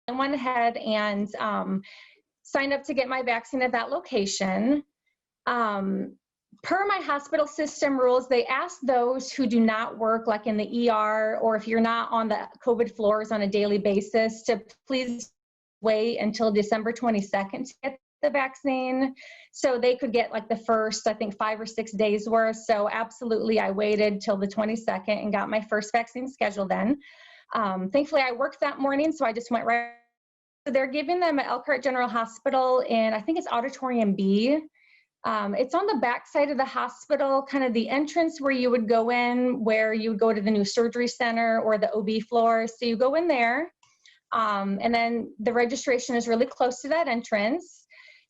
I went ahead and signed up to get my vaccine at that location. Per my hospital system rules, they ask those who do not work like in the ER, or if you're not on the COVID floors on a daily basis, to please wait until December 22nd to get the vaccine, so they could get like the first, I think, 5 or 6 days worth. So absolutely, I waited till the 22nd and got my first vaccine scheduled then. Thankfully, I worked that morning, so I just went right. So they're giving them at Elkhart General Hospital in, I think it's Auditorium B. It's on the back side of the hospital, kind of the entrance where you would go in, where you would go to the new surgery center or the OB floor. So you go in there, and then the registration is really close to that entrance.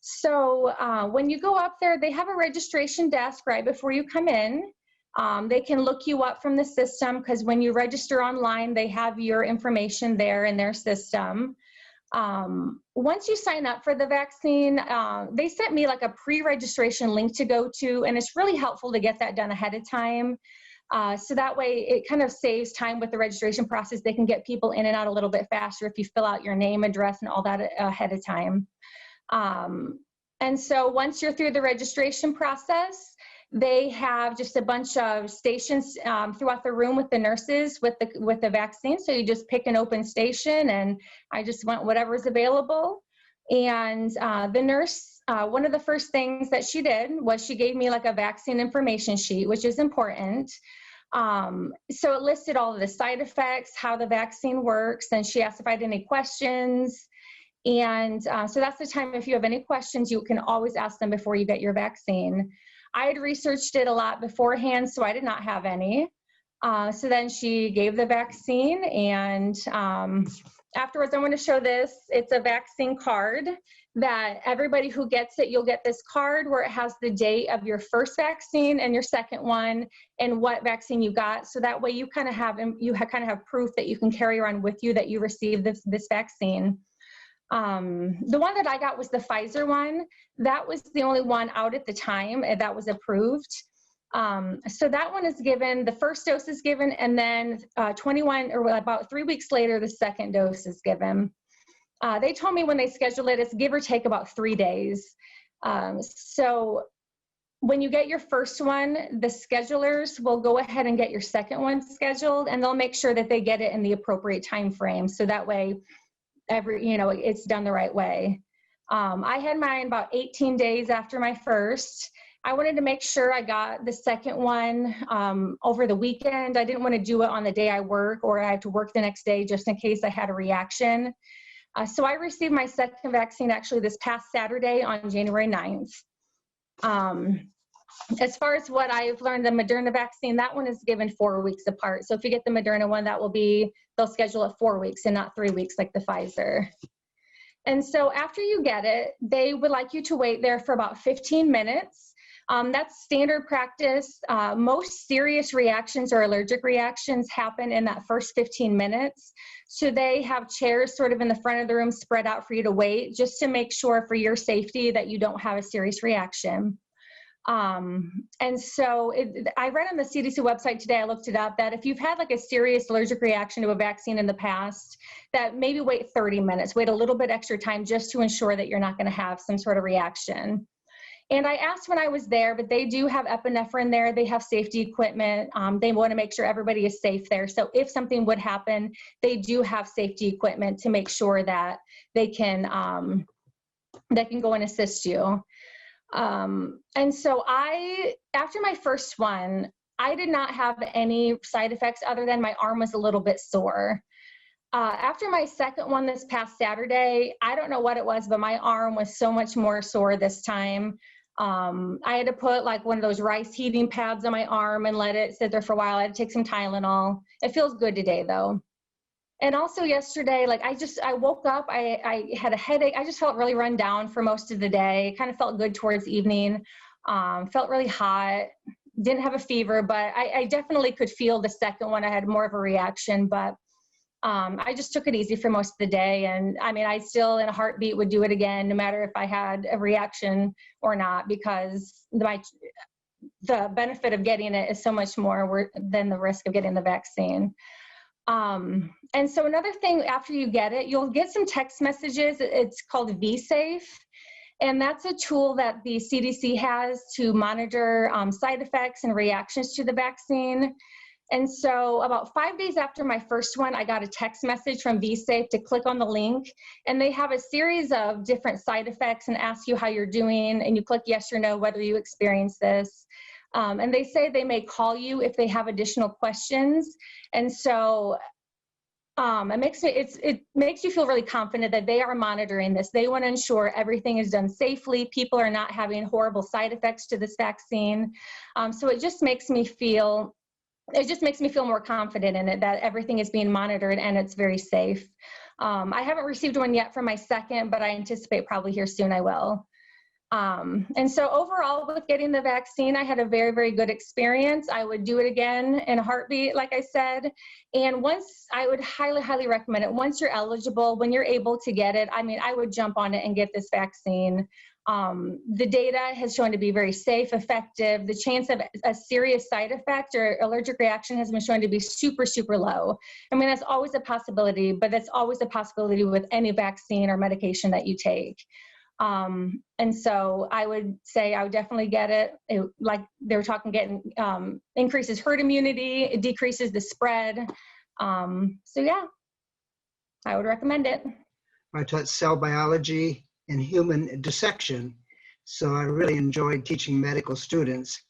So when you go up there, they have a registration desk right before you come in. They can look you up from the system, because when you register online, they have your information there in their system. Once you sign up for the vaccine, they sent me like a pre-registration link to go to, and it's really helpful to get that done ahead of time. So that way it kind of saves time with the registration process. They can get people in and out a little bit faster if you fill out your name, address, and all that ahead of time. And so once you're through the registration process, they have just a bunch of stations throughout the room with the nurses with the vaccine. So you just pick an open station, and I just went whatever's available. And the nurse, one of the first things that she did was she gave me like a vaccine information sheet, which is important. So it listed all of the side effects, how the vaccine works, and she asked if I had any questions. And so that's the time, if you have any questions, you can always ask them before you get your vaccine. I had researched it a lot beforehand, so I did not have any. So then she gave the vaccine, and afterwards I'm going to show this. It's a vaccine card that everybody who gets it, you'll get this card where it has the date of your first vaccine and your second one and what vaccine you got. So that way you kind of have proof that you can carry around with you that you received this vaccine. The one that I got was the Pfizer one. That was the only one out at the time that was approved. So that one is given, the first dose is given, and then about 3 weeks later, the second dose is given. They told me when they schedule it, it's give or take about 3 days. So when you get your first one, the schedulers will go ahead and get your second one scheduled, and they'll make sure that they get it in the appropriate time frame. So that way, it's done the right way. I had mine about 18 days after my first. I wanted to make sure I got the second one over the weekend. I didn't want to do it on the day I work, or I had to work the next day just in case I had a reaction. So I received my second vaccine actually this past Saturday on January 9th. As far as what I've learned, the Moderna vaccine, that one is given 4 weeks apart. So if you get the Moderna one, they'll schedule it 4 weeks and not 3 weeks like the Pfizer. And so after you get it, they would like you to wait there for about 15 minutes. That's standard practice. Most serious reactions or allergic reactions happen in that first 15 minutes. So they have chairs sort of in the front of the room spread out for you to wait, just to make sure for your safety that you don't have a serious reaction. And so I read on the CDC website today, I looked it up, that if you've had like a serious allergic reaction to a vaccine in the past, that maybe wait 30 minutes, wait a little bit extra time just to ensure that you're not going to have some sort of reaction. And I asked when I was there, but they do have epinephrine there. They have safety equipment. They want to make sure everybody is safe there. So if something would happen, they do have safety equipment to make sure that they can go and assist you. And so after my first one, I did not have any side effects other than my arm was a little bit sore. After my second one this past Saturday, I don't know what it was, but my arm was so much more sore this time. I had to put like one of those rice heating pads on my arm and let it sit there for a while. I had to take some Tylenol. It feels good today though. And also yesterday, like I woke up, I had a headache. I just felt really run down for most of the day. Kind of felt good towards evening. Felt really hot. Didn't have a fever, but I definitely could feel the second one. I had more of a reaction, but I just took it easy for most of the day. And I mean, I still in a heartbeat would do it again, no matter if I had a reaction or not, because the benefit of getting it is so much more than the risk of getting the vaccine. And so another thing, after you get it, you'll get some text messages. It's called vSafe. And that's a tool that the CDC has to monitor side effects and reactions to the vaccine. And so about 5 days after my first one, I got a text message from vSafe to click on the link. And they have a series of different side effects and ask you how you're doing. And you click yes or no, whether you experience this. And they say they may call you if they have additional questions. And so it makes you feel really confident that they are monitoring this. They want to ensure everything is done safely. People are not having horrible side effects to this vaccine. So it just makes me feel more confident in it, that everything is being monitored and it's very safe. I haven't received one yet for my second, but I anticipate probably here soon I will. And so overall, with getting the vaccine, I had a very, very good experience. I would do it again in a heartbeat, like I said. And I would highly, highly recommend it. Once you're eligible, when you're able to get it, I mean, I would jump on it and get this vaccine. The data has shown to be very safe, effective. The chance of a serious side effect or allergic reaction has been shown to be super, super low. I mean, that's always a possibility, but that's always a possibility with any vaccine or medication that you take. And so I would say I would definitely get it. Like they were talking, increases herd immunity, it decreases the spread. So yeah, I would recommend it. I taught cell biology and human dissection, so I really enjoyed teaching medical students.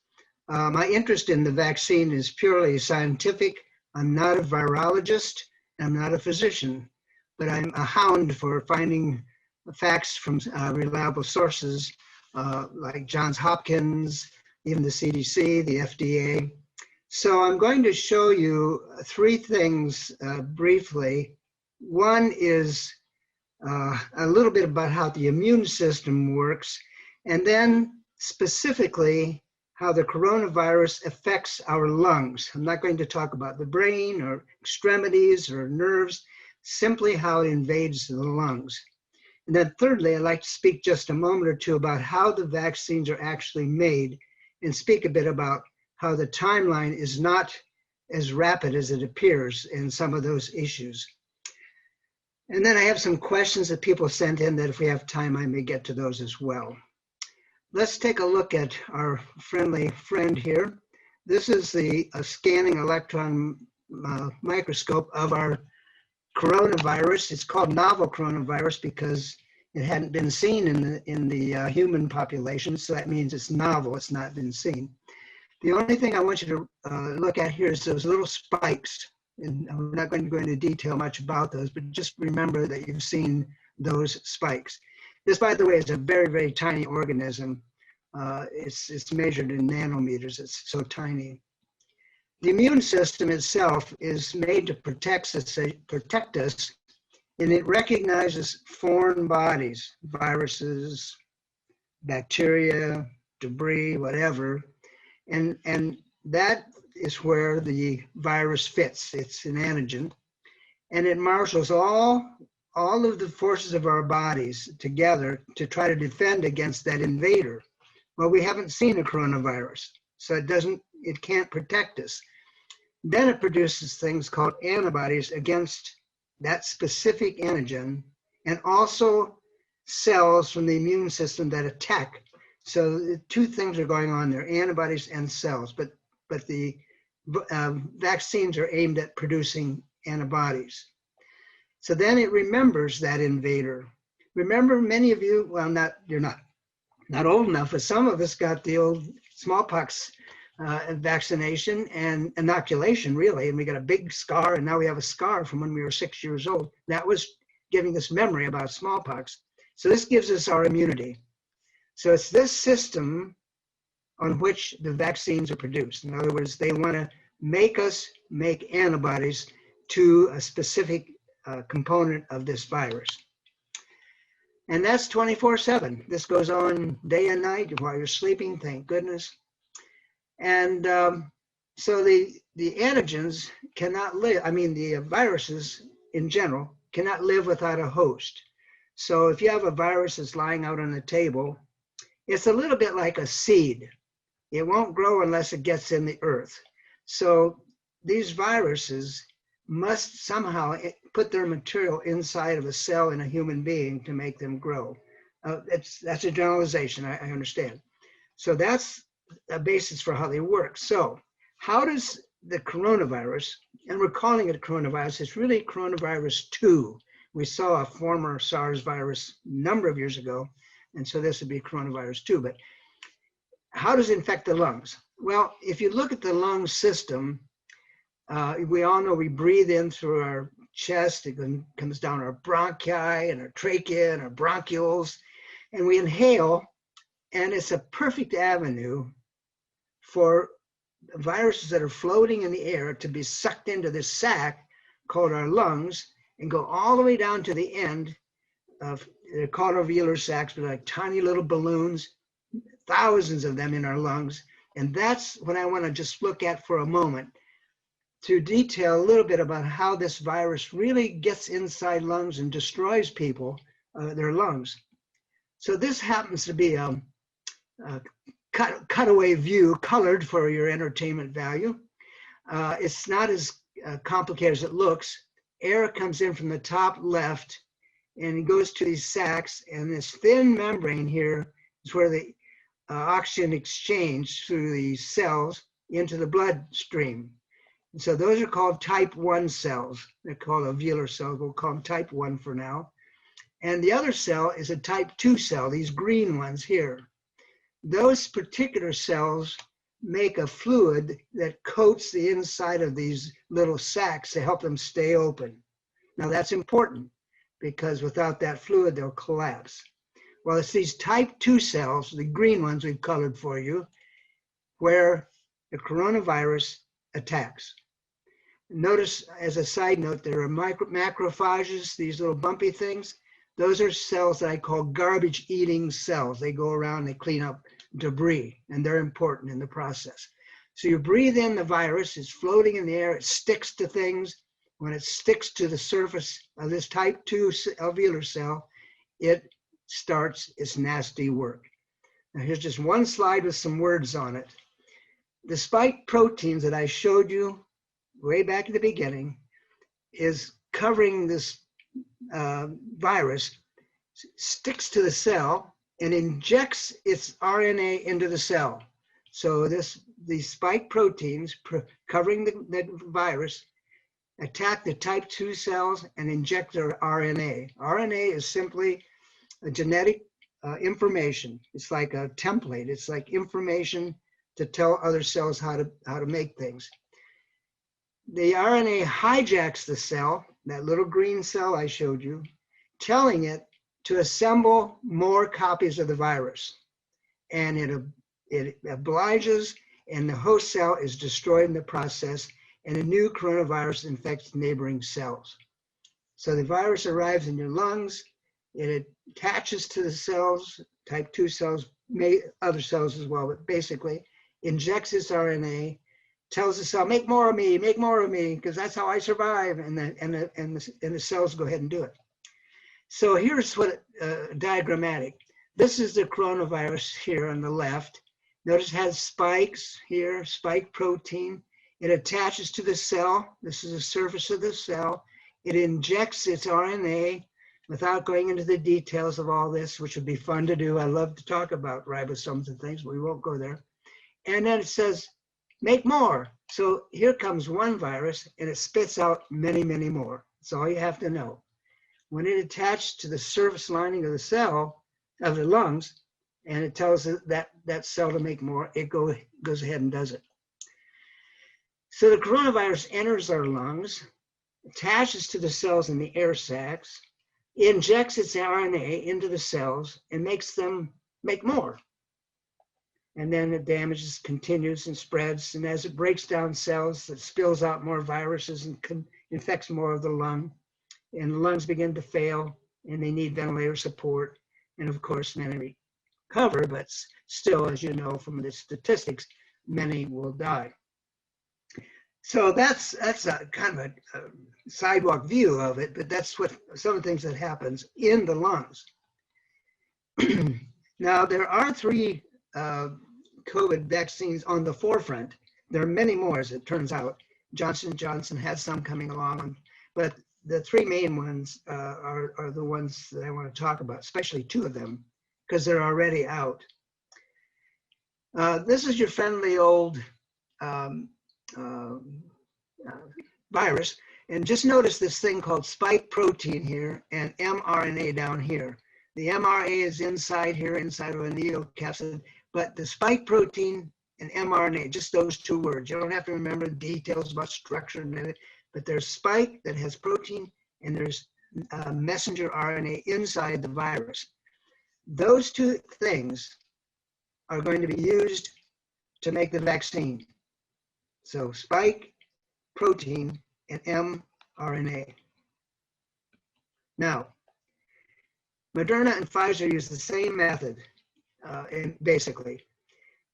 My interest in the vaccine is purely scientific. I'm not a virologist, I'm not a physician, but I'm a hound for finding facts from reliable sources like Johns Hopkins, even the CDC, the FDA. So I'm going to show you three things briefly. One is a little bit about how the immune system works, and then specifically how the coronavirus affects our lungs. I'm not going to talk about the brain or extremities or nerves, simply how it invades the lungs. And then thirdly, I'd like to speak just a moment or two about how the vaccines are actually made and speak a bit about how the timeline is not as rapid as it appears in some of those issues. And then I have some questions that people sent in that if we have time, I may get to those as well. Let's take a look at our friendly friend here. This is the scanning electron microscope of our coronavirus. It's called novel coronavirus because it hadn't been seen in the human population, so that means it's novel, it's not been seen. The only thing I want you to look at here is those little spikes, and I'm not going to go into detail much about those, but just remember that you've seen those spikes. This, by the way, is a very, very tiny organism. It's measured in nanometers, it's so tiny. The immune system itself is made to protect us, and it recognizes foreign bodies, viruses, bacteria, debris, whatever, and that is where the virus fits. It's an antigen, and it marshals all of the forces of our bodies together to try to defend against that invader. Well, we haven't seen a coronavirus, so it can't protect us. Then it produces things called antibodies against that specific antigen, and also cells from the immune system that attack. So two things are going on there, antibodies and cells, but the vaccines are aimed at producing antibodies. So then it remembers that invader. Remember, many of you, well, you're not old enough, but some of us got the old smallpox vaccination and inoculation, really, and we got a big scar, and now we have a scar from when we were 6 years old. That was giving us memory about smallpox. So this gives us our immunity. So it's this system on which the vaccines are produced. In other words, they want to make us make antibodies to a specific component of this virus. And that's 24/7. This goes on day and night while you're sleeping, thank goodness. And so the antigens cannot live, the viruses in general cannot live without a host. So if you have a virus that's lying out on the table, it's a little bit like a seed. It won't grow unless it gets in the earth. So these viruses must somehow put their material inside of a cell in a human being to make them grow. That's a generalization, I understand. So that's a basis for how they work. So how does the coronavirus, and we're calling it coronavirus, it's really coronavirus 2. We saw a former SARS virus a number of years ago, and so this would be coronavirus 2. But how does it infect the lungs? Well, if you look at the lung system, we all know we breathe in through our chest, it comes down our bronchi and our trachea and our bronchioles, and we inhale, and it's a perfect avenue for viruses that are floating in the air to be sucked into this sac called our lungs and go all the way down to the end of, they're called alveolar sacs, but like tiny little balloons, thousands of them in our lungs. And that's what I want to just look at for a moment, to detail a little bit about how this virus really gets inside lungs and destroys people, their lungs. So this happens to be a cutaway view, colored for your entertainment value. It's not as complicated as it looks. Air comes in from the top left and it goes to these sacs, and this thin membrane here is where the oxygen exchange through the cells into the bloodstream. And so those are called type 1 cells. They're called alveolar cells. We'll call them type 1 for now. And the other cell is a type 2 cell, these green ones here. Those particular cells make a fluid that coats the inside of these little sacs to help them stay open. Now that's important because without that fluid, they'll collapse. Well, it's these type 2 cells, the green ones we've colored for you, where the coronavirus attacks. Notice, as a side note, there are macrophages, these little bumpy things. Those are cells that I call garbage-eating cells. They go around, they clean up debris, and they're important in the process. So you breathe in the virus, it's floating in the air, it sticks to things. When it sticks to the surface of this type 2 alveolar cell, it starts its nasty work. Now here's just one slide with some words on it. The spike proteins that I showed you way back at the beginning is covering this virus, sticks to the cell and injects its RNA into the cell. So these spike proteins covering the virus attack the type 2 cells and inject their RNA. RNA is simply a genetic information. It's like a template. It's like information to tell other cells how to make things. The RNA hijacks the cell, that little green cell I showed you, telling it to assemble more copies of the virus. And it obliges, and the host cell is destroyed in the process, and a new coronavirus infects neighboring cells. So the virus arrives in your lungs, it attaches to the cells, type 2 cells, other cells as well, but basically injects its RNA, tells the cell, make more of me, because that's how I survive, and the cells go ahead and do it. So here's what diagrammatic. This is the coronavirus here on the left. Notice it has spikes here, spike protein. It attaches to the cell. This is the surface of the cell. It injects its RNA without going into the details of all this, which would be fun to do. I love to talk about ribosomes and things, but we won't go there. And then it says, make more. So here comes one virus and it spits out many, many more. That's all you have to know. When it attaches to the surface lining of the cell, of the lungs, and it tells it that cell to make more, it goes ahead and does it. So the coronavirus enters our lungs, attaches to the cells in the air sacs, injects its RNA into the cells and makes them make more. And then it damages, continues and spreads. And as it breaks down cells, it spills out more viruses and infects more of the lung. And the lungs begin to fail and they need ventilator support. And of course, many recover, but still, as you know from the statistics, many will die. So that's a kind of a sidewalk view of it, but that's what some of the things that happens in the lungs. Now, there are 3 COVID vaccines on the forefront. There are many more, as it turns out, Johnson & Johnson has some coming along, but the three main ones are the ones that I want to talk about, especially two of them, because they're already out. This is your friendly old virus. And just notice this thing called spike protein here and mRNA down here. The mRNA is inside here, inside of a nucleocapsid, but the spike protein and mRNA, just those two words. You don't have to remember the details about structure and everything, but there's spike that has protein and there's messenger RNA inside the virus. Those two things are going to be used to make the vaccine. So spike protein and mRNA. Now, Moderna and Pfizer use the same method, and basically.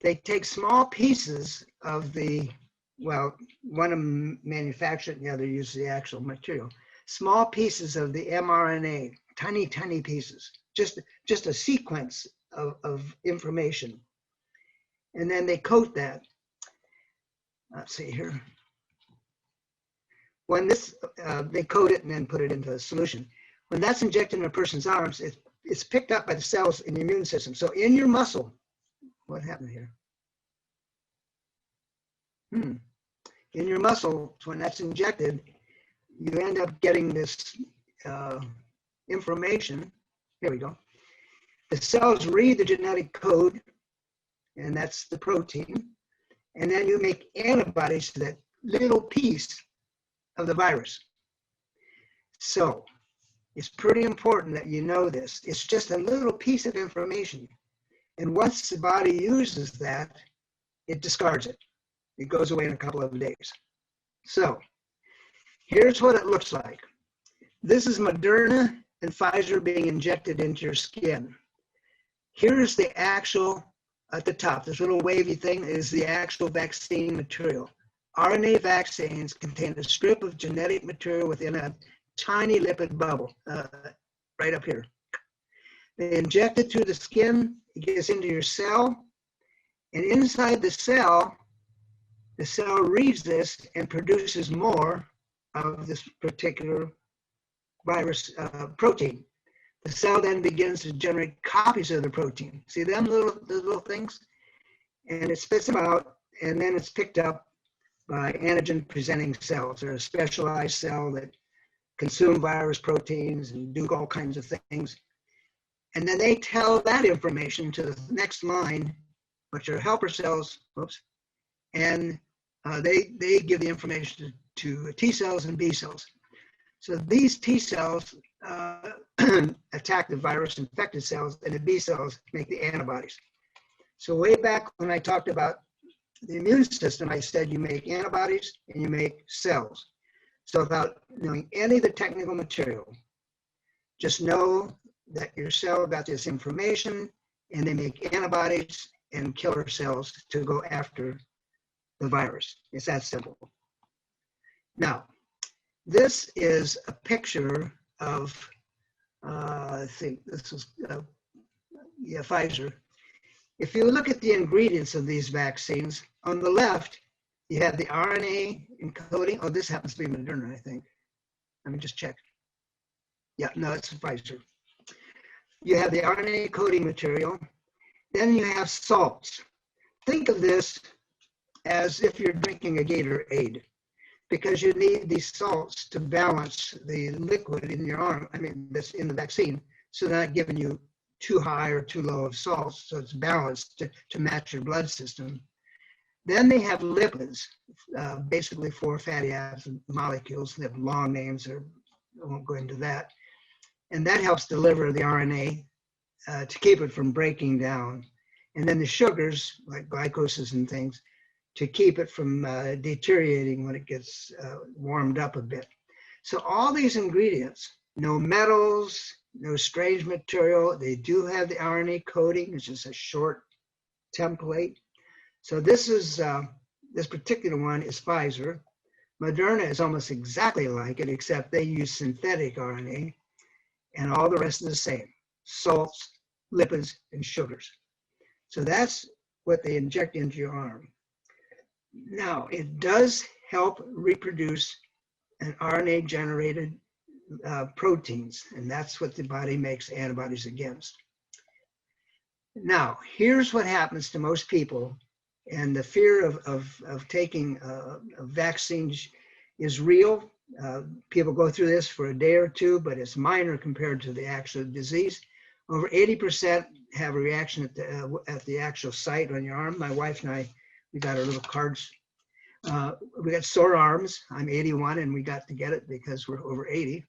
They take small pieces of the, well, one of them manufactured and the other uses the actual material. Small pieces of the mRNA, tiny, tiny pieces, just a sequence of information. And then they coat that. Let's see here. When this, they coat it and then put it into a solution. When that's injected in a person's arms, it's picked up by the cells in the immune system. So in your muscle, what happened here? In your muscle, when that's injected, you end up getting this information. Here we go. The cells read the genetic code, and that's the protein. And then you make antibodies to that little piece of the virus. So it's pretty important that you know this. It's just a little piece of information. And once the body uses that, it discards it. It goes away in a couple of days. So here's what it looks like. This is Moderna and Pfizer being injected into your skin. Here's the actual, at the top, this little wavy thing is the actual vaccine material. RNA vaccines contain a strip of genetic material within a tiny lipid bubble, right up here. They inject it through the skin, it gets into your cell, and inside the cell reads this and produces more of this particular virus protein. The cell then begins to generate copies of the protein. See them little things? And it spits them out, and then it's picked up by antigen-presenting cells. They're a specialized cell that consume virus proteins and do all kinds of things. And then they tell that information to the next line, which are helper cells, and they give the information to T cells and B cells. So these T cells attack the virus-infected cells, and the B cells make the antibodies. So way back when I talked about the immune system, I said you make antibodies and you make cells. So without knowing any of the technical material, just know that your cell got this information and they make antibodies and killer cells to go after the virus. It's that simple. Now, this is a picture of, I think this is, Pfizer. If you look at the ingredients of these vaccines, on the left, you have the RNA encoding. Oh, this happens to be Moderna, I think. Let me just check. Yeah, no, it's Pfizer. You have the RNA coding material. Then you have salts. Think of this as if you're drinking a Gatorade, because you need these salts to balance the liquid in your arm, that's in the vaccine, so they're not giving you too high or too low of salts, so it's balanced to match your blood system. Then they have lipids, basically 4 fatty acid molecules. They have long names, I won't go into that. And that helps deliver the RNA to keep it from breaking down. And then the sugars, like glycoses and things, to keep it from deteriorating when it gets warmed up a bit. So all these ingredients, no metals, no strange material, they do have the RNA coding, which is a short template. So this is, this particular one is Pfizer. Moderna is almost exactly like it, except they use synthetic RNA, and all the rest is the same: salts, lipids, and sugars. So that's what they inject into your arm. Now, it does help reproduce an RNA-generated proteins, and that's what the body makes antibodies against. Now, here's what happens to most people, and the fear of taking vaccines is real. People go through this for a day or two, but it's minor compared to the actual disease. Over 80% have a reaction at the actual site on your arm. My wife and I, we got our little cards. We got sore arms. I'm 81, and we got to get it because we're over 80.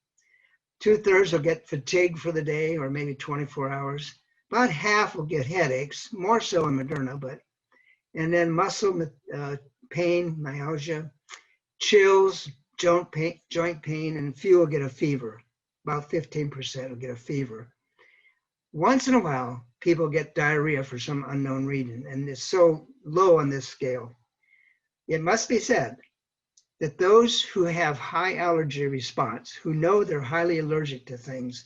2/3 will get fatigue for the day, or maybe 24 hours. About half will get headaches, more so in Moderna, and then muscle pain, myalgia, chills, joint pain, and few will get a fever. About 15% will get a fever. Once in a while, people get diarrhea for some unknown reason, and it's so low on this scale. It must be said that those who have high allergy response, who know they're highly allergic to things,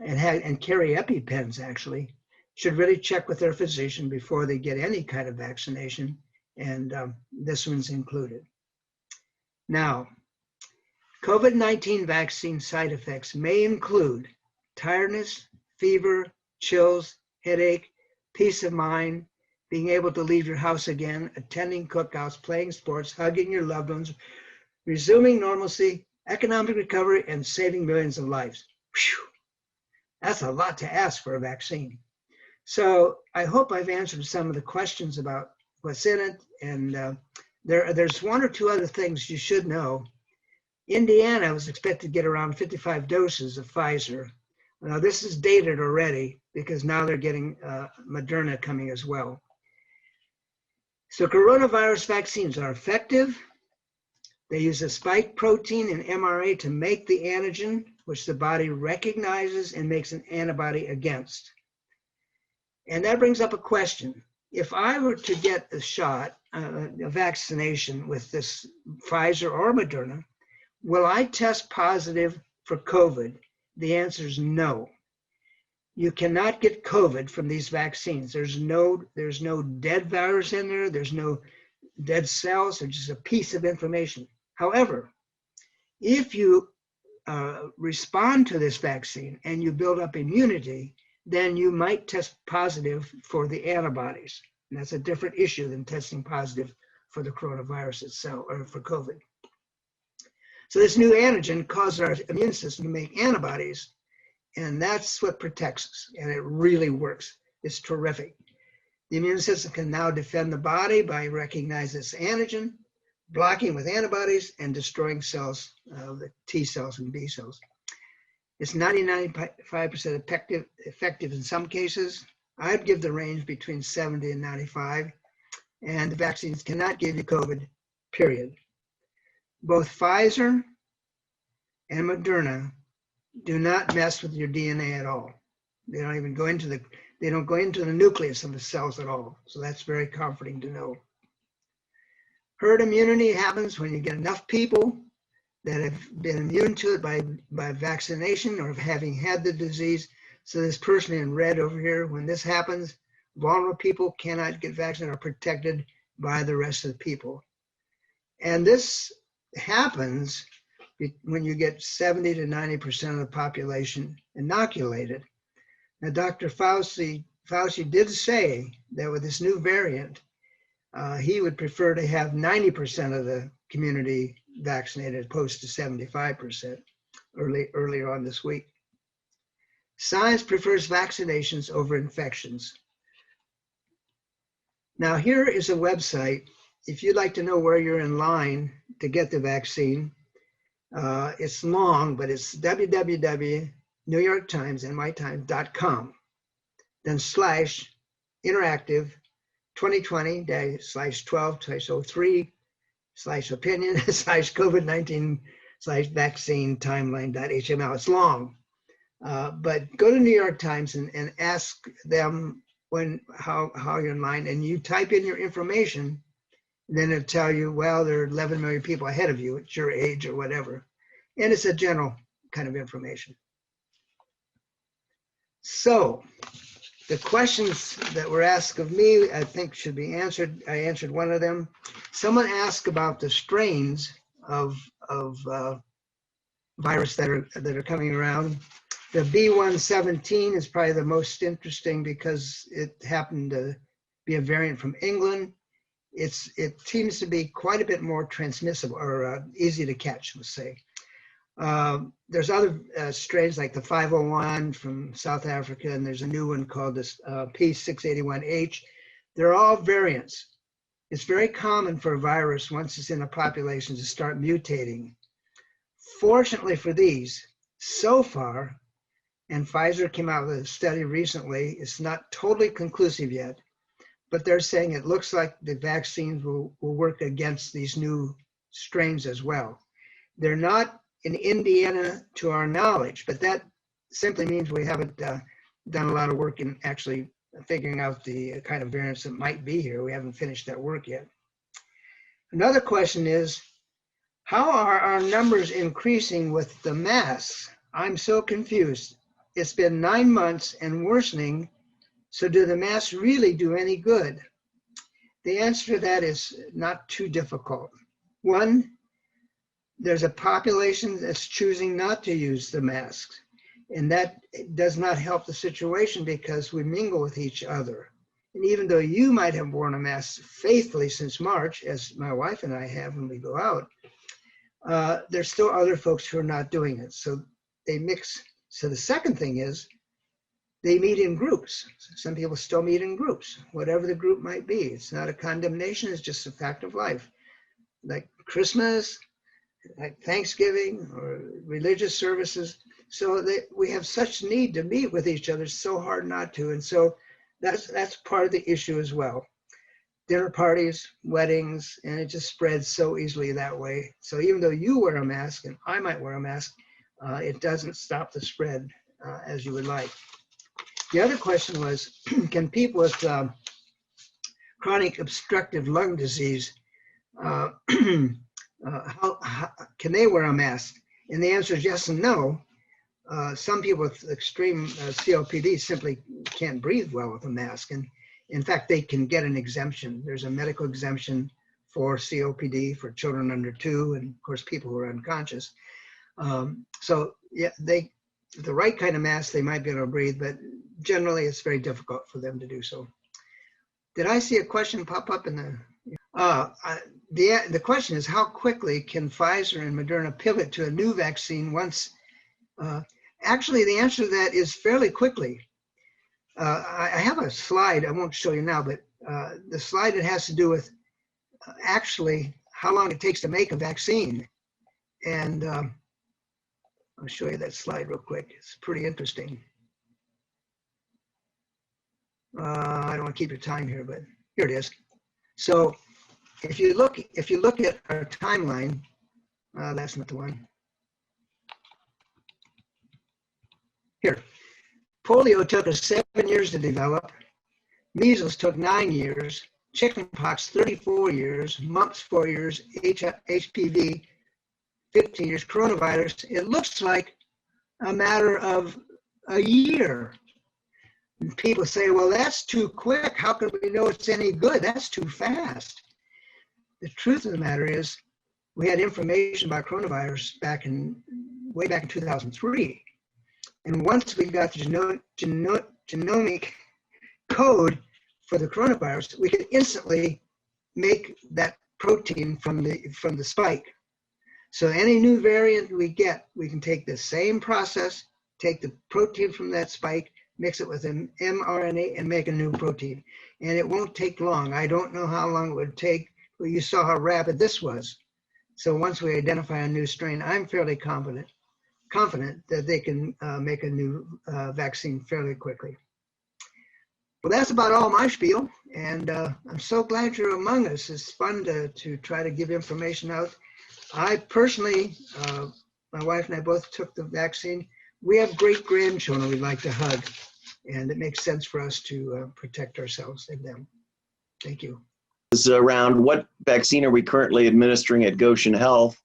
and carry EpiPens actually, should really check with their physician before they get any kind of vaccination, and this one's included. Now, COVID-19 vaccine side effects may include tiredness, fever, chills, headache, peace of mind, being able to leave your house again, attending cookouts, playing sports, hugging your loved ones, resuming normalcy, economic recovery, and saving millions of lives. Whew. That's a lot to ask for a vaccine. So I hope I've answered some of the questions about what's in it. And there's one or two other things you should know. Indiana was expected to get around 55 doses of Pfizer. Now this is dated already because now they're getting Moderna coming as well. So coronavirus vaccines are effective. They use a spike protein and mRNA to make the antigen, which the body recognizes and makes an antibody against. And that brings up a question. If I were to get a shot, a vaccination with this Pfizer or Moderna, will I test positive for COVID? The answer is no. You cannot get COVID from these vaccines. There's no dead virus in there. There's no dead cells. There's just a piece of information. However, if you respond to this vaccine and you build up immunity, then you might test positive for the antibodies. And that's a different issue than testing positive for the coronavirus itself, or for COVID. So this new antigen causes our immune system to make antibodies, and that's what protects us, and it really works. It's terrific. The immune system can now defend the body by recognizing this antigen, blocking with antibodies, and destroying cells, the T cells and B cells. It's 99.5% effective in some cases. I'd give the range between 70 and 95, and the vaccines cannot give you COVID, period. Both Pfizer and Moderna do not mess with your DNA at all. They don't even go into the nucleus of the cells at all. So that's very comforting to know. Herd immunity happens when you get enough people that have been immune to it by vaccination or having had the disease. So this person in red over here, when this happens, vulnerable people cannot get vaccinated or protected by the rest of the people. And this happens when you get 70 to 90% of the population inoculated. Now, Dr. Fauci did say that with this new variant, he would prefer to have 90% of the community vaccinated opposed to 75% earlier on this week. Science prefers vaccinations over infections. Now here is a website. If you'd like to know where you're in line to get the vaccine, it's long, but it's www.newyorktimesnytimes.com, then /interactive 2020-12/03/opinion/COVID-19 /vaccine timeline.html. It's long, but go to New York Times and ask them how you're in line, and you type in your information, then it'll tell you, well, there are 11 million people ahead of you at your age or whatever. And it's a general kind of information. So The questions that were asked of me, I think should be answered. I answered one of them. Someone asked about the strains of virus that are coming around. The B117 is probably the most interesting because it happened to be a variant from England. It seems to be quite a bit more transmissible or easy to catch, let's say. There's other strains like the 501 from South Africa, and there's a new one called this P681H. They're all variants. It's very common for a virus, once it's in a population, to start mutating. Fortunately for these, so far, and Pfizer came out with a study recently, it's not totally conclusive yet, but they're saying it looks like the vaccines will work against these new strains as well. They're not in Indiana to our knowledge, but that simply means we haven't done a lot of work in actually figuring out the kind of variants that might be here. We haven't finished that work yet. Another question is, how are our numbers increasing with the masks? I'm so confused. It's been 9 months and worsening, so do the masks really do any good? The answer to that is not too difficult. One, there's a population that's choosing not to use the masks, and that does not help the situation because we mingle with each other. And even though you might have worn a mask faithfully since March, as my wife and I have when we go out, there's still other folks who are not doing it. So they mix. So the second thing is they meet in groups. Some people still meet in groups, whatever the group might be. It's not a condemnation, it's just a fact of life. Like Christmas, like Thanksgiving or religious services. So we have such need to meet with each other, it's so hard not to. And so that's part of the issue as well. Dinner parties, weddings, and it just spreads so easily that way. So even though you wear a mask and I might wear a mask, it doesn't stop the spread as you would like. The other question was, can people with chronic obstructive lung disease, how can they wear a mask? And the answer is yes and no. Some people with extreme COPD simply can't breathe well with a mask. And in fact, they can get an exemption. There's a medical exemption for COPD for children under 2, and of course, people who are unconscious. So yeah, the right kind of mask, they might be able to breathe, but generally it's very difficult for them to do so. Did I see a question pop up in the question is, how quickly can Pfizer and Moderna pivot to a new vaccine once? Actually, the answer to that is fairly quickly. I have a slide, I won't show you now, but the slide that has to do with actually how long it takes to make a vaccine. And I'll show you that slide real quick. It's pretty interesting. I don't want to keep your time here, but here it is. So if you look at our timeline, that's not the one. Here, polio took us 7 years to develop. Measles took 9 years. Chickenpox 34 years. Mumps 4 years. HPV 15 years. Coronavirus, it looks like a matter of a year. And people say, well, that's too quick. How can we know it's any good? That's too fast. The truth of the matter is, we had information about coronavirus way back in 2003. And once we got the genomic code for the coronavirus, we could instantly make that protein from the spike. So any new variant we get, we can take the same process, take the protein from that spike, mix it with an mRNA and make a new protein. And it won't take long. I don't know how long it would take, but you saw how rapid this was. So once we identify a new strain, I'm fairly confident that they can make a new vaccine fairly quickly. Well, that's about all my spiel, and I'm so glad you're among us. It's fun to try to give information out. I personally, my wife and I both took the vaccine. We have great grandchildren we'd like to hug, and it makes sense for us to protect ourselves and them. Thank you. Is around what vaccine are we currently administering at Goshen Health,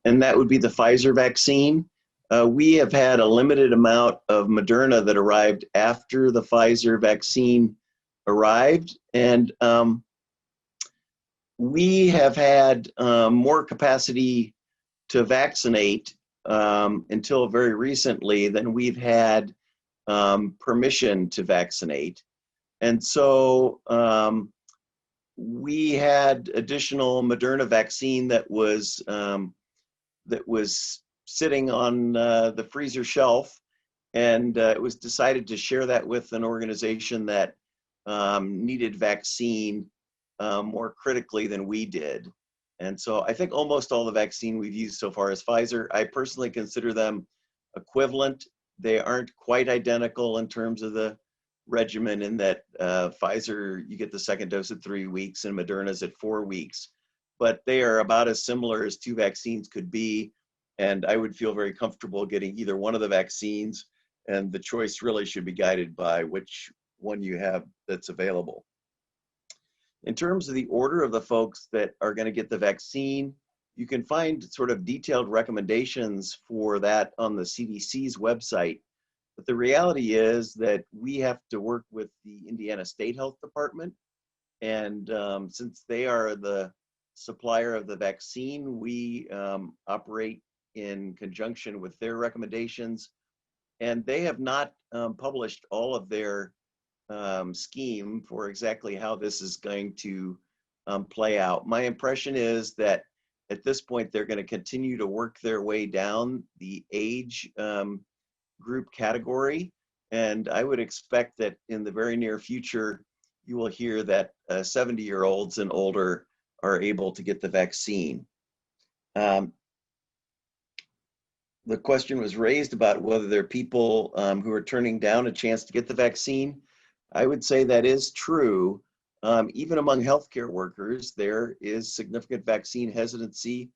and that would be the Pfizer vaccine. We have had a limited amount of Moderna that arrived after the Pfizer vaccine arrived, and we have had more capacity to vaccinate until very recently than we've had permission to vaccinate. And so we had additional Moderna vaccine that was sitting on the freezer shelf, and it was decided to share that with an organization that needed vaccine more critically than we did. And so I think almost all the vaccine we've used so far is Pfizer. I personally consider them equivalent. They aren't quite identical in terms of the regimen, in that Pfizer, you get the second dose at 3 weeks and Moderna's at 4 weeks. But they are about as similar as two vaccines could be. And I would feel very comfortable getting either one of the vaccines, and the choice really should be guided by which one you have that's available. In terms of the order of the folks that are going to get the vaccine, you can find sort of detailed recommendations for that on the CDC's website. But the reality is that we have to work with the Indiana State Health Department. And since they are the supplier of the vaccine, we operate in conjunction with their recommendations. And they have not published all of their scheme for exactly how this is going to play out. My impression is that at this point, they're going to continue to work their way down the age group category. And I would expect that in the very near future, you will hear that 70-year-olds and older are able to get the vaccine. The question was raised about whether there are people who are turning down a chance to get the vaccine. I would say that is true. Even among healthcare workers, there is significant vaccine hesitancy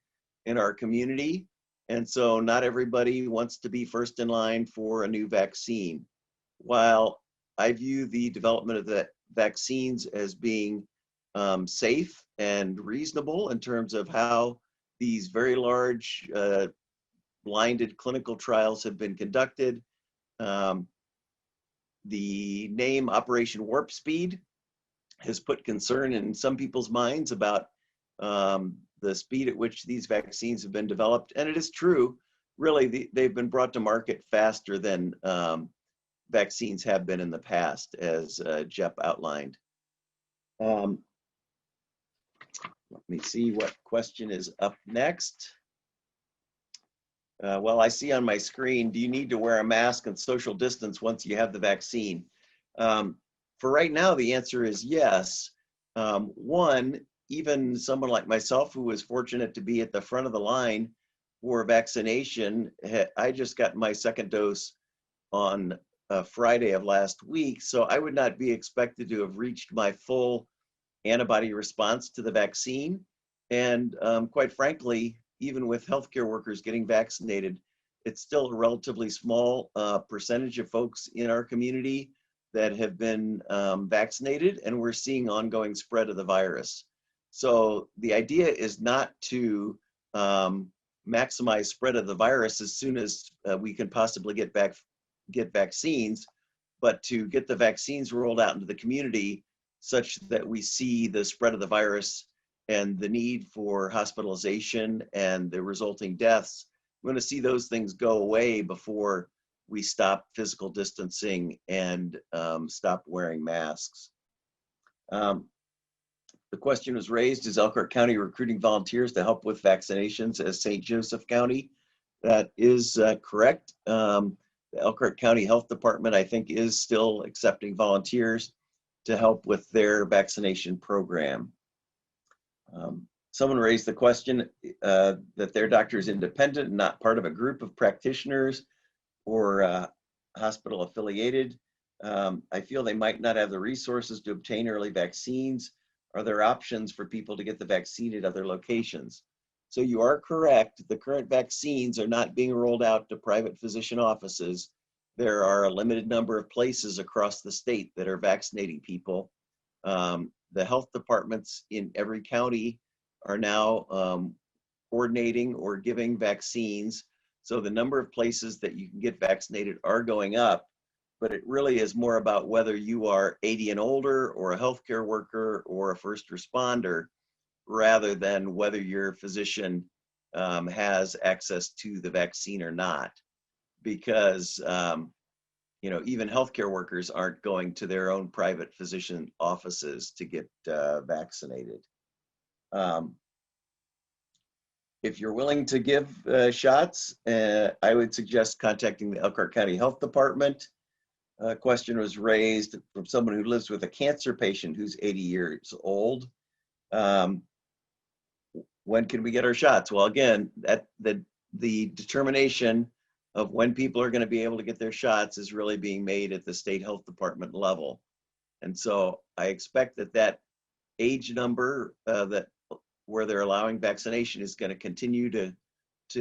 in our community. And so not everybody wants to be first in line for a new vaccine. While I view the development of the vaccines as being safe and reasonable in terms of how these very large blinded clinical trials have been conducted, the name Operation Warp Speed has put concern in some people's minds about the speed at which these vaccines have been developed. And it is true, really, they've been brought to market faster than vaccines have been in the past, as Jeff outlined. Let me see what question is up next. Well, I see on my screen, do you need to wear a mask and social distance once you have the vaccine? For right now, the answer is yes. One, even someone like myself who was fortunate to be at the front of the line for vaccination, I just got my second dose on Friday of last week, so I would not be expected to have reached my full antibody response to the vaccine. And quite frankly, even with healthcare workers getting vaccinated, it's still a relatively small percentage of folks in our community that have been vaccinated, and we're seeing ongoing spread of the virus. So the idea is not to maximize spread of the virus as soon as we can possibly get vaccines, but to get the vaccines rolled out into the community such that we see the spread of the virus and the need for hospitalization and the resulting deaths. We're going to see those things go away before we stop physical distancing and stop wearing masks. The question was raised, is Elkhart County recruiting volunteers to help with vaccinations as St. Joseph County? That is correct. The Elkhart County Health Department, I think, is still accepting volunteers to help with their vaccination program. Someone raised the question that their doctor is independent and not part of a group of practitioners or hospital affiliated. I feel they might not have the resources to obtain early vaccines. Are there options for people to get the vaccine at other locations? So you are correct. The current vaccines are not being rolled out to private physician offices. There are a limited number of places across the state that are vaccinating people. The health departments in every county are now coordinating or giving vaccines So the number of places that you can get vaccinated are going up, but it really is more about whether you are 80 and older or a healthcare worker or a first responder, rather than whether your physician has access to the vaccine or not. Because even healthcare workers aren't going to their own private physician offices to get vaccinated. If you're willing to give shots, I would suggest contacting the Elkhart County Health Department. A question was raised from someone who lives with a cancer patient who's 80 years old. When can we get our shots? Well, again, the determination of when people are going to be able to get their shots is really being made at the state health department level. And so I expect that age number where they're allowing vaccination is going to continue to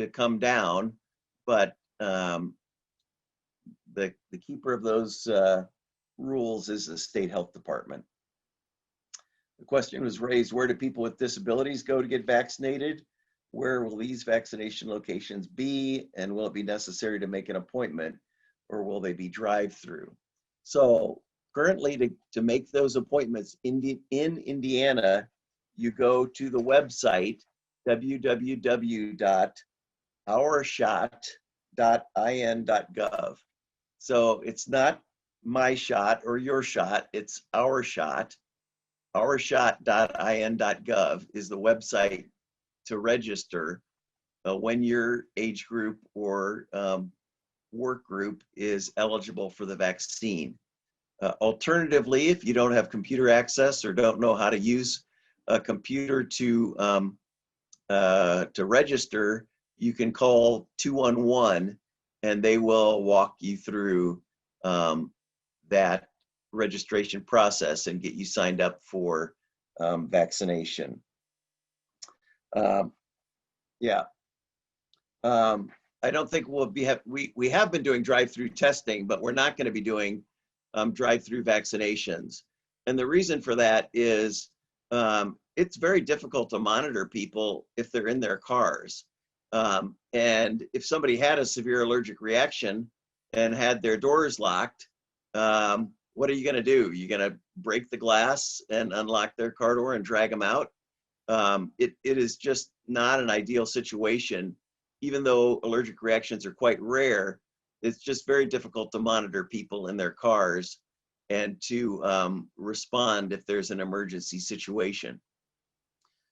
come down, but the keeper of those rules is the state health department. The question was raised, where do people with disabilities go to get vaccinated? Where will these vaccination locations be? And will it be necessary to make an appointment, or will they be drive-through? So currently, to make those appointments in Indiana, you go to the website, www.ourshot.in.gov. So it's not my shot or your shot, it's our shot. Ourshot.in.gov is the website to register when your age group or work group is eligible for the vaccine. Alternatively, if you don't have computer access or don't know how to use a computer to register, you can call 211 and they will walk you through that registration process and get you signed up for vaccination. I don't think we have been doing drive-through testing, but we're not going to be doing drive-through vaccinations. And the reason for that is it's very difficult to monitor people if they're in their cars. And if somebody had a severe allergic reaction and had their doors locked, what are you going to do? You're going to break the glass and unlock their car door and drag them out? It is just not an ideal situation. Even though allergic reactions are quite rare, it's just very difficult to monitor people in their cars and to respond if there's an emergency situation.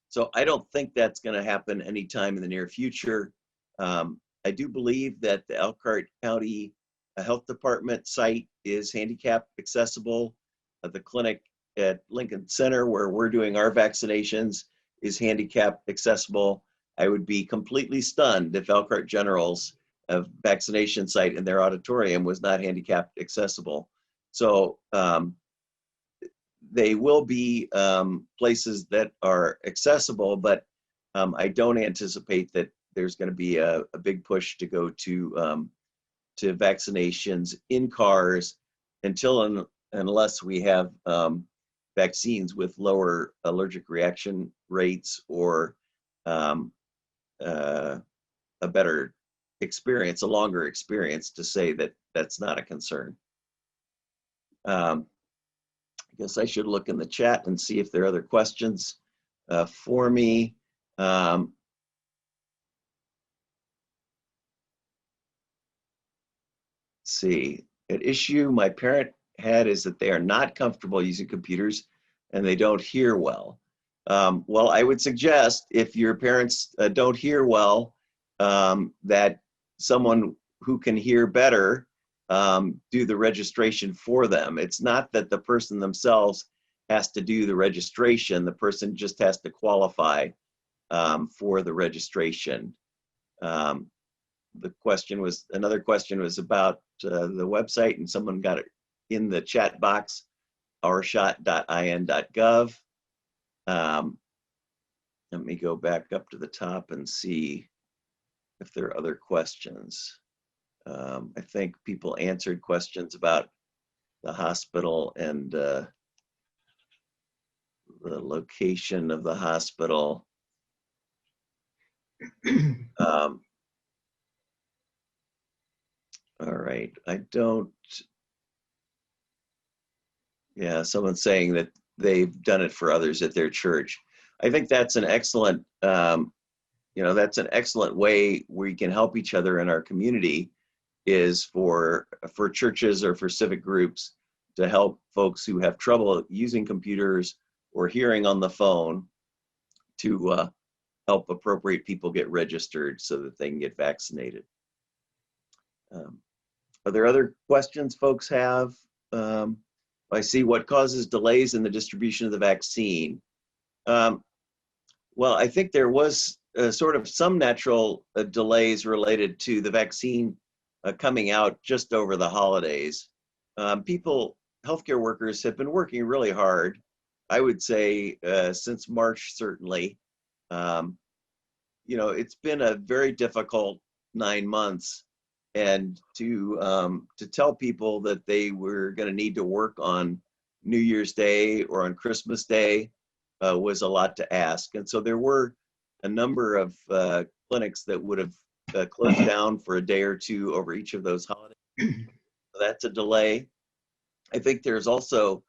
So I don't think that's going to happen anytime in the near future. I do believe that the Elkhart County Health Department site is handicap accessible. The clinic at Lincoln Center, where we're doing our vaccinations, is handicap accessible. I would be completely stunned if Elkhart General's vaccination site in their auditorium was not handicap accessible. So they will be places that are accessible, but I don't anticipate that there's going to be a big push to go to vaccinations in cars unless we have vaccines with lower allergic reaction rates or a better experience, a longer experience to say that that's not a concern. I guess I should look in the chat and see if there are other questions for me. Let's see. An issue my parent had is that they are not comfortable using computers and they don't hear well. Well, I would suggest if your parents don't hear well, that someone who can hear better do the registration for them. It's not that the person themselves has to do the registration. The person just has to qualify for the registration. Another question was about the website, and someone got it in the chat box, ourshot.in.gov. Let me go back up to the top and see if there are other questions. I think people answered questions about the hospital and the location of the hospital. All right, I don't, yeah, someone's saying that they've done it for others at their church. I think that's an excellent, that's an excellent way we can help each other in our community, is for churches or for civic groups to help folks who have trouble using computers or hearing on the phone to help appropriate people get registered so that they can get vaccinated. Are there other questions folks have? I see what causes delays in the distribution of the vaccine. Well, I think there was sort of some natural delays related to the vaccine coming out just over the holidays. Healthcare workers have been working really hard, I would say since March, certainly. It's been a very difficult 9 months, and to tell people that they were going to need to work on New Year's Day or on Christmas Day was a lot to ask. And so there were a number of clinics that would have closed down for a day or two over each of those holidays. So that's a delay. I think there's also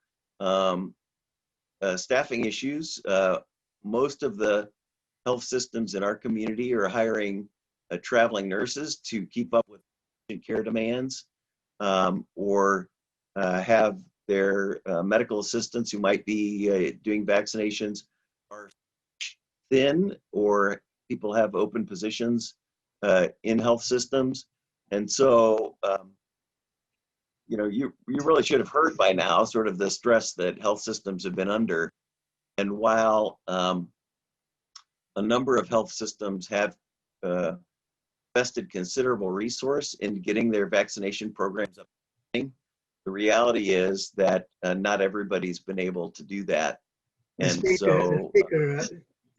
staffing issues. Most of the health systems in our community are hiring traveling nurses to keep up with patient care demands, or have their medical assistants who might be doing vaccinations are thin, or people have open positions in health systems. And so, you really should have heard by now sort of the stress that health systems have been under. And while a number of health systems have invested considerable resource in getting their vaccination programs up and running, the reality is that not everybody's been able to do that. And the speaker,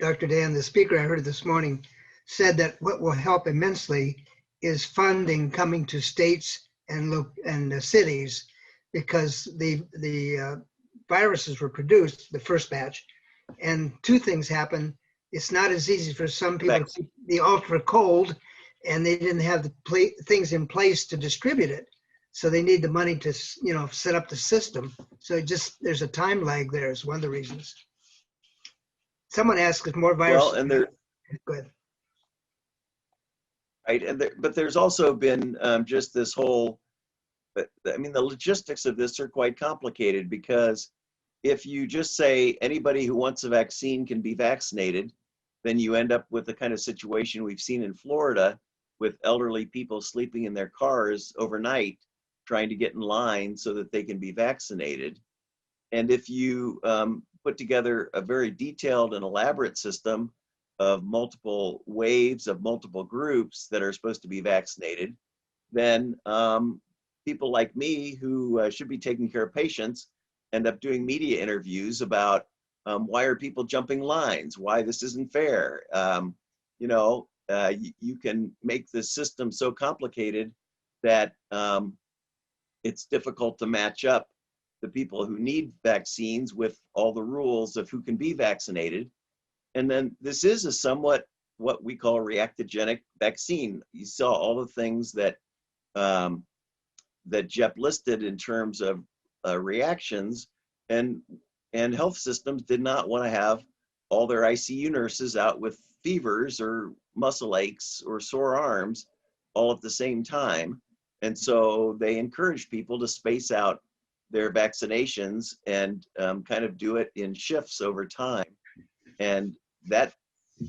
Dr. Dan, the speaker I heard this morning said that what will help immensely is funding coming to states and cities, because the viruses were produced, the first batch, and two things happen. It's not as easy for some people to keep the ultra cold, and they didn't have the things in place to distribute it. So they need the money to, set up the system. So there's a time lag there is one of the reasons. Someone asked if more viruses. Well, and go ahead. Right, but there's also been just this whole, the logistics of this are quite complicated, because if you just say anybody who wants a vaccine can be vaccinated, then you end up with the kind of situation we've seen in Florida with elderly people sleeping in their cars overnight trying to get in line so that they can be vaccinated. And if you put together a very detailed and elaborate system of multiple waves of multiple groups that are supposed to be vaccinated, then people like me who should be taking care of patients end up doing media interviews about why are people jumping lines, why this isn't fair. You can make the system so complicated that it's difficult to match up the people who need vaccines with all the rules of who can be vaccinated. And then this is a somewhat what we call a reactogenic vaccine. You saw all the things that that Jeff listed in terms of reactions, and health systems did not want to have all their ICU nurses out with fevers or muscle aches or sore arms all at the same time. And so they encouraged people to space out their vaccinations and kind of do it in shifts over time. And that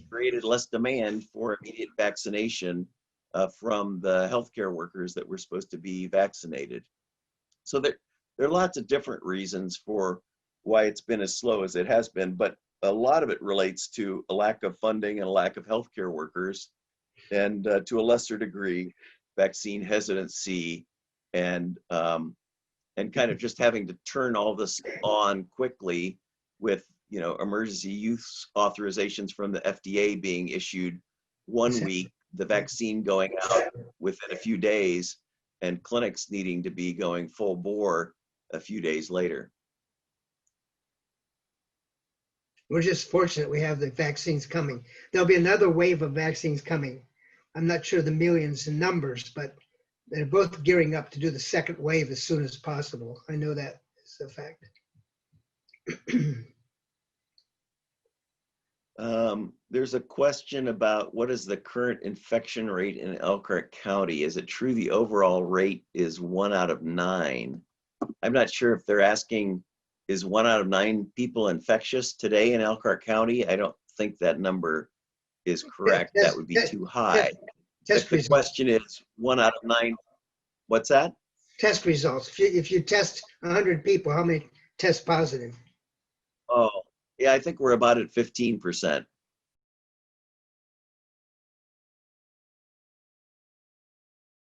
created less demand for immediate vaccination from the healthcare workers that were supposed to be vaccinated. So there are lots of different reasons for why it's been as slow as it has been, but a lot of it relates to a lack of funding and a lack of healthcare workers, and to a lesser degree, vaccine hesitancy, and kind of just having to turn all this on quickly with emergency use authorizations from the FDA being issued one week, the vaccine going out within a few days, and clinics needing to be going full bore a few days later. We're just fortunate we have the vaccines coming. There'll be another wave of vaccines coming. I'm not sure the millions in numbers, but they're both gearing up to do the second wave as soon as possible. I know that is a fact. There's a question about what is the current infection rate in Elkhart County? Is it true the overall rate is 1 out of 9? I'm not sure if they're asking, is 1 out of 9 people infectious today in Elkhart County? I don't think that number is correct. That would be too high. If the question is 1 out of 9, what's that? Test results. If you test 100 people, how many test positive? Oh, yeah, I think we're about at 15%.